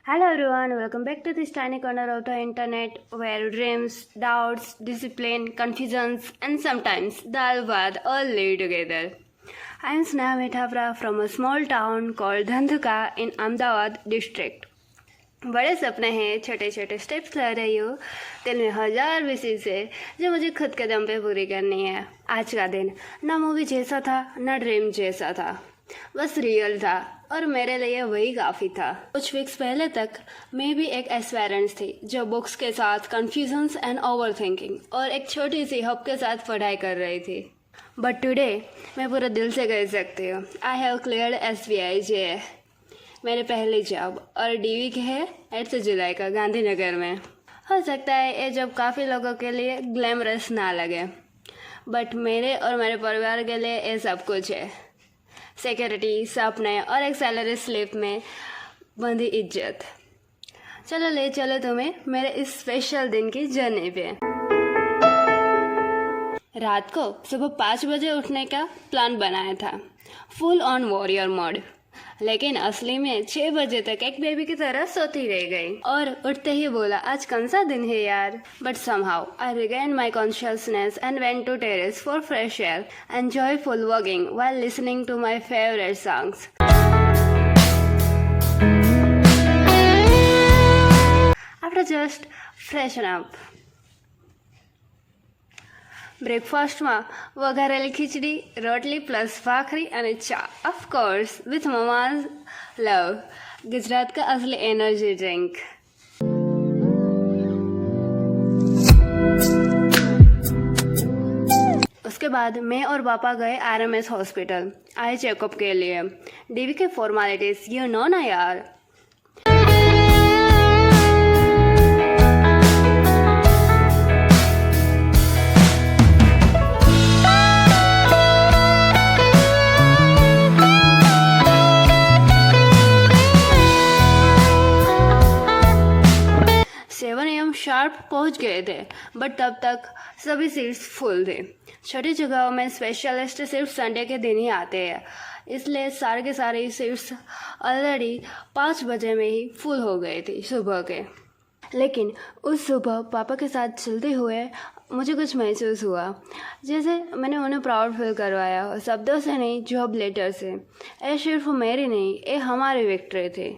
Hello everyone, welcome back to this tiny corner of the internet where dreams, doubts, discipline, confusions, and sometimes dal vaad all live together. I am Sneha Mithapra from a small town called Dhandhuka in Ahmedabad district. बड़े सपने हैं, छोटे छोटे steps ले रही हूँ, दिल में हजार विशेष है जो मुझे खुद के दम पे पूरी करनी है। आज का दिन ना मूवी जैसा था ना ड्रीम जैसा था, बस रियल था और मेरे लिए वही काफ़ी था। कुछ वीक्स पहले तक मैं भी एक एस्पायरेंट थी जो बुक्स के साथ कन्फ्यूजन्स एंड ओवर थिंकिंग और एक छोटी सी हब के साथ पढ़ाई कर रही थी। बट टुडे मैं पूरे दिल से कह सकती हूँ I have cleared SBI JA, मेरे पहली जॉब, और DV के है 8 जुलाई का गांधीनगर में। हो सकता है ये जॉब काफ़ी लोगों के लिए ग्लैमरस ना लगे, बट मेरे और मेरे परिवार के लिए ये सब कुछ है। सिक्योरिटी, सपने और एक सैलरी स्लिप में बंधी इज्जत। चलो ले चलो तुम्हें मेरे इस स्पेशल दिन की जर्नी पे। रात को सुबह 5 बजे उठने का प्लान बनाया था, फुल ऑन वॉरियर मोड, लेकिन असली में 6 बजे तक एक बेबी की तरह सोती रह गई और उठते ही बोला आज कौन सा दिन है यार। But somehow I regained my consciousness and went to terrace for fresh air and joyful walking while listening to my favorite songs. After just freshen up. બ્રેકફાસ્ટમાં વઘારેલી ખીચડી, રોટલી પ્લસ ભાખરી અને ચા, ઓફકોર્સ વિથ મમાઝ લવ, गुजरात का असली एनर्जी ड्रिंक। उसके बाद मैं और पापा गए RMS हॉस्पिटल आई चेकअप के लिए। DV के फॉर्मेलिटीज यू नो ना यार। शार्प पहुंच गए थे, बट तब तक सभी सीट्स फुल थे। छोटी जगहों में स्पेशलिस्ट सिर्फ संडे के दिन ही आते हैं, इसलिए सारे के सारे सीट्स ऑलरेडी 5 बजे में ही फुल हो गए थे सुबह के। लेकिन उस सुबह पापा के साथ चलते हुए मुझे कुछ महसूस हुआ, जैसे मैंने उन्हें प्राउड फील करवाया, शब्दों से नहीं जॉब लेटर से। ये सिर्फ मेरी नहीं, ये हमारी विक्ट्री थी।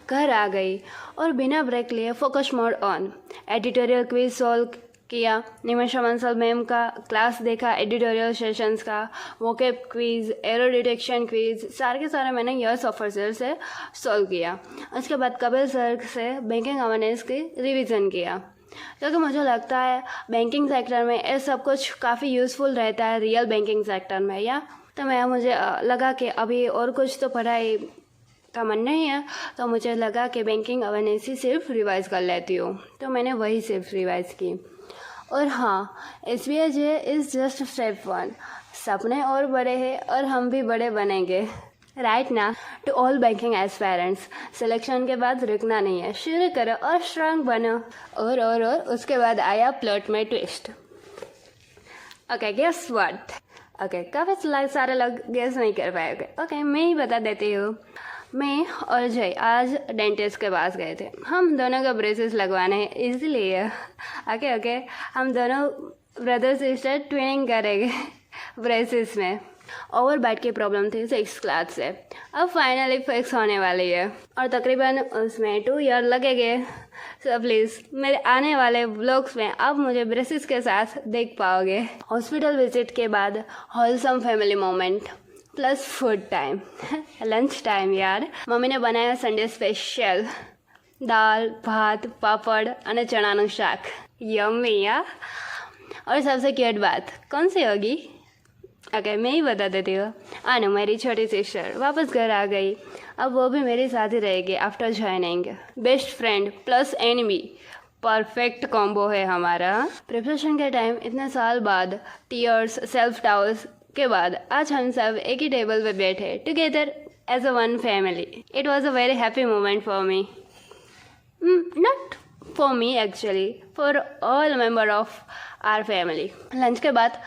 घर आ गई और बिना ब्रेक लिए focus mode on. Editorial quiz solve किया, निमिषा बंसल मैम का क्लास देखा, एडिटोरियल सेशंस का, vocab quiz, error detection quiz, सारे के सारे मैंने यस ऑफिसर से सॉल्व किया। उसके बाद कपिल सर से बैंकिंग अवेयरनेस की रिवीजन किया, क्योंकि मुझे लगता है बैंकिंग सेक्टर में ये सब कुछ काफ़ी यूज़फुल रहता है रियल बैंकिंग सेक्टर में। या तो मुझे लगा कि अभी और कुछ तो पढ़ाई का मन नहीं है, तो मुझे लगा कि बैंकिंग अवेयरनेस ही सिर्फ रिवाइज़ कर लेती हूँ, तो मैंने वही सिर्फ रिवाइज़ की। और हाँ, SBI JA is just step 1। सपने और बड़े हैं और हम भी बड़े बनेंगे। राइट ना to all banking aspirants, selection के बाद रुकना नहीं है, शुरू करो और स्ट्रांग बनो। और उसके बाद आया प्लॉट में twist. Okay, guess what? Okay, काफ़ी सारे लोग गेस नहीं कर पाएंगे। ओके, मैं ही बता देती हूँ। मैं और जय आज डेंटिस्ट के पास गए थे। हम दोनों को ब्रेसेस लगवाने हैं, इसलिए ओके हम दोनों ब्रदर सिस्टर ट्विनिंग करेंगे ब्रेसेस में। ओवरबाइट की प्रॉब्लम थी 6th क्लास से, अब फाइनली फिक्स होने वाली है और तकरीबन उसमें 2 ईयर लगेंगे। सो प्लीज़ मेरे आने वाले व्लॉग्स में आप मुझे ब्रेसेस के साथ देख पाओगे। हॉस्पिटल विजिट के बाद wholesome family moment plus food time, lunch time यार। मम्मी ने बनाया संडे स्पेशल दाल, भात, पापड़ और चनाનું શાક। यम्मी यार। और सबसे क्यूट बात कौन सी होगी? ओके, मैं ही बता देती हूँ। अनु, मेरी छोटी सिस्टर, वापस घर आ गई। अब वो भी मेरे साथ ही रहेगी after joining. Best friend plus enemy, perfect combo है हमारा। प्रिपरेशन के टाइम इतने साल बाद, टीयर्स, सेल्फ डाउट्स के बाद आज हम सब एक ही टेबल पे बैठे together as a one family. It was a very happy moment for me. Not for me actually, for all member of our family. Lunch के बाद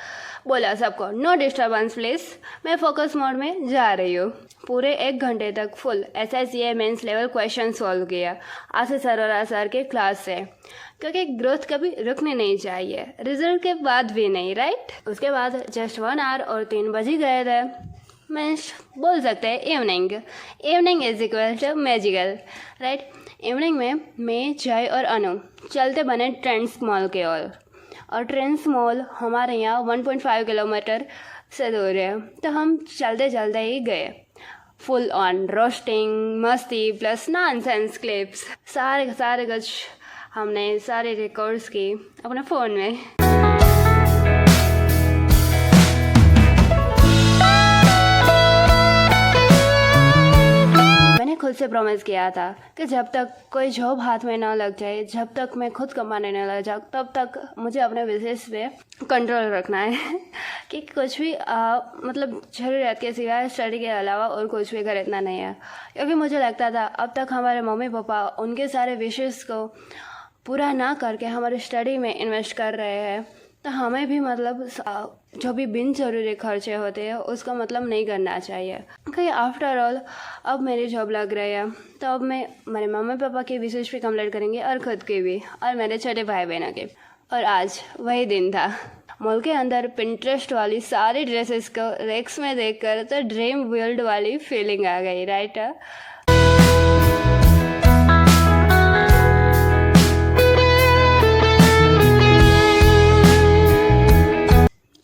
बोला सबको नो डिस्टर्बेंस प्लीज़, मैं फोकस मोड में जा रही हूँ। पूरे 1 घंटे तक full SICA mains level question solve किया आशीष सरोरा सर के क्लास से, क्योंकि ग्रोथ कभी रुकनी नहीं चाहिए, रिजल्ट के बाद भी नहीं, राइट। उसके बाद जस्ट 1 आवर और 3 बज ही गए थे। मैं बोल सकते हैं evening is equal to magical, right. Evening में मैं, जय और अनु चलते बने ट्रेंड्स मॉल के ओर, और ट्रेंड्स मॉल हमारे यहाँ 1.5 किलोमीटर से दूर है, तो हम चलते चलते ही गए। फुल ऑन रोस्टिंग, मस्ती प्लस नॉनसेंस क्लिप्स, सारे कुछ हमने सारे रिकॉर्ड्स की अपने फ़ोन में। खुद से प्रॉमिस किया था कि जब तक कोई जॉब हाथ में ना लग जाए, जब तक मैं खुद कमाने ना लग जाऊँ, तब तक मुझे अपने बिजनेस पे कंट्रोल रखना है कि कुछ भी मतलब ज़रूरत के सिवाय स्टडी के अलावा और कुछ भी खरीदना नहीं है। क्योंकि मुझे लगता था अब तक हमारे मम्मी पापा उनके सारे विशेज़ को पूरा ना करके हमारी स्टडी में इन्वेस्ट कर रहे हैं, तो हमें भी मतलब जो भी बिन ज़रूरी खर्चे होते हैं उसका मतलब नहीं करना चाहिए। क्योंकि आफ्टर ऑल अब मेरी जॉब लग रही है, तो अब मैं मेरे मम्मी पापा के विशेष भी कंप्लीट करेंगे और ख़ुद की भी, और मेरे छोटे भाई बहनों के। और आज वही दिन था। मॉल के अंदर पिंटरेस्ट वाली सारी ड्रेसेस को रेक्स में देखकर तो ड्रीम वर्ल्ड वाली फीलिंग आ गई, राइट।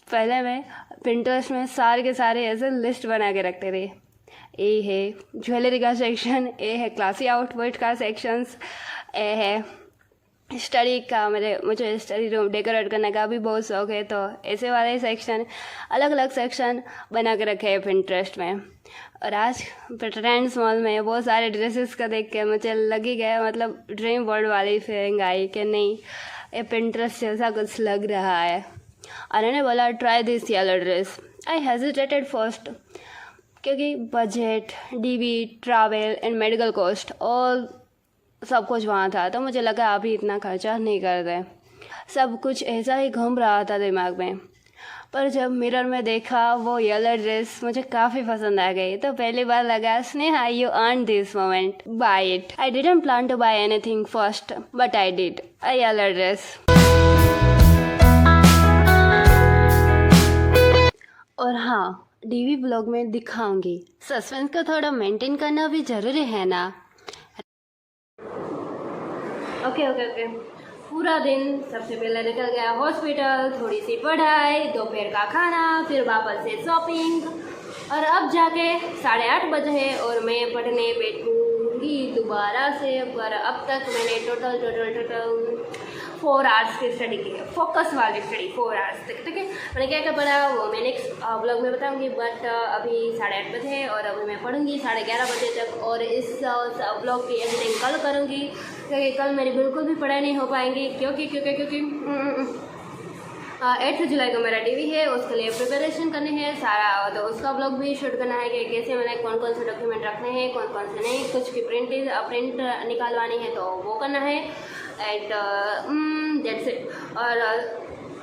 पहले मैं पिंटरेस्ट में सारे के सारे ऐसे लिस्ट बना के रखते थे। ए है ज्वेलरी का सेक्शन, ए है क्लासी आउटफिट का सेक्शंस, ए है स्टडी का, मुझे स्टडी रूम डेकोरेट करने का भी बहुत शौक है, तो ऐसे वाले सेक्शन, अलग अलग सेक्शन बना के रखे हैं पिंटरेस्ट में। और आज ट्रेंड्स मॉल में बहुत सारे ड्रेसेस का देख के मुझे लग ही गया, मतलब ड्रीम वर्ल्ड वाली फीलिंग आई कि नहीं ये पिंटरेस्ट जैसा कुछ लग रहा है। और उन्होंने बोला try this yellow dress. I hesitated first, क्योंकि budget, DB, travel and medical cost और सब कुछ वहाँ था, तो मुझे लगा अभी इतना खर्चा नहीं कर दे। सब कुछ ऐसा ही घूम रहा था दिमाग में। पर जब मिरर में देखा वो येलो ड्रेस मुझे काफ़ी पसंद आ गई, तो पहली बार लगा Sneha you earn this moment, buy it. I didn't plan to buy anything first, but I did a yellow dress. और हाँ, DB ब्लॉग में दिखाऊंगी, सस्पेंस को थोड़ा मेंटेन करना भी ज़रूरी है ना। ओके। पूरा दिन सबसे पहले निकल गया हॉस्पिटल, थोड़ी सी पढ़ाई, दोपहर का खाना, फिर वापस से शॉपिंग, और अब जाके 8:30 बजे है और मैं पढ़ने बैठूंगी दोबारा से। पर अब तक मैंने टोटल 4 आवर्स की स्टडी की है, फोकस वाली स्टडी 4 आवर्स तक, ठीक है। मैंने क्या क्या पढ़ा वो मैं नेक्स्ट ब्लॉग में बताऊंगी, बट अभी 8:30 बजे है और अभी मैं पढ़ूंगी 11:30 बजे तक, और इस ब्लॉग की एडिटिंग कल करूंगी, क्योंकि कल मेरी बिल्कुल भी पढ़ाई नहीं हो पाएंगी, क्योंकि 8 जुलाई को मेरा DB है, उसके लिए प्रिपरेशन करनी है सारा, तो उसका ब्लॉग भी शूट करना है कि कैसे मैंने कौन से डॉक्यूमेंट रखने हैं, कौन से नहीं, कुछ की प्रिंट निकालवानी है तो वो करना है, एंड दैट्स इट। और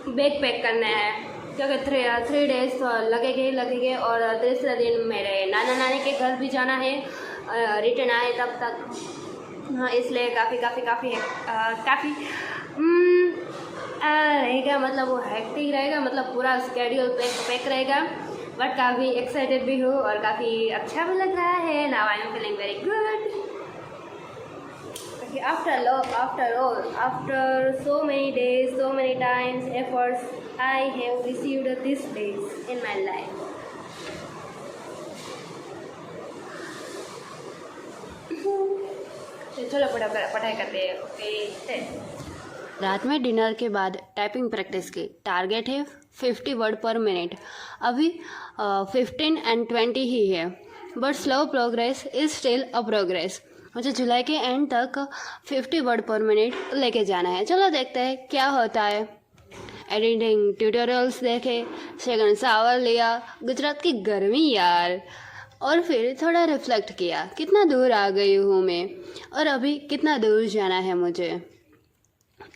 बैग पैक करना है, क्योंकि 3 डेज तो लगेंगे, और तीसरे दिन मेरे नाना नानी के घर भी जाना है, रिटर्न आए तब तक। हाँ, इसलिए काफ़ी रहेगा, मतलब वो हेक्टिक रहेगा, मतलब पूरा स्केड्यूल पैक रहेगा, बट काफ़ी एक्साइटेड भी हूँ और काफ़ी अच्छा भी लग रहा है। Now I am feeling very good. After so many days, so many times, efforts, I have received these days in my life. चलो पढ़ाई करते हैं। ओके। रात में डिनर के बाद टाइपिंग प्रैक्टिस की, टारगेट है 50 वर्ड पर मिनट। अभी 15 and 20 ही है, but slow progress is still a progress. मुझे जुलाई के एंड तक 50 वर्ड पर मिनट लेके जाना है। चलो देखते हैं क्या होता है। एडिटिंग ट्यूटोरियल्स देखे, सेकंड शावर लिया, गुजरात की गर्मी यार, और फिर थोड़ा रिफ्लेक्ट किया कितना दूर आ गई हूँ मैं और अभी कितना दूर जाना है मुझे।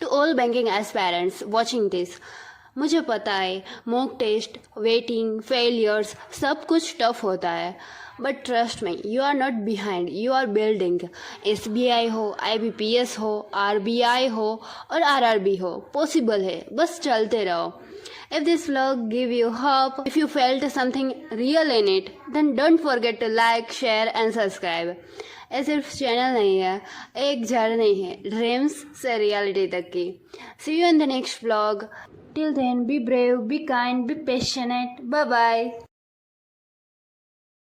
To all banking aspirants watching this, मुझे पता है मॉक टेस्ट, वेटिंग, फेलियर्स सब कुछ टफ होता है, but trust me, you are not behind, you are building. SBI हो, IBPS हो, RBI हो और RRB हो, पॉसिबल है, बस चलते रहो। If this vlog give you hope, if you felt something real in it, then don't forget to like, share and subscribe. ये सिर्फ चैनल नहीं है, एक जर्नी है ड्रीम्स से रियलिटी तक की। See you in the next vlog. Till then, be brave, be kind, be passionate. Bye bye.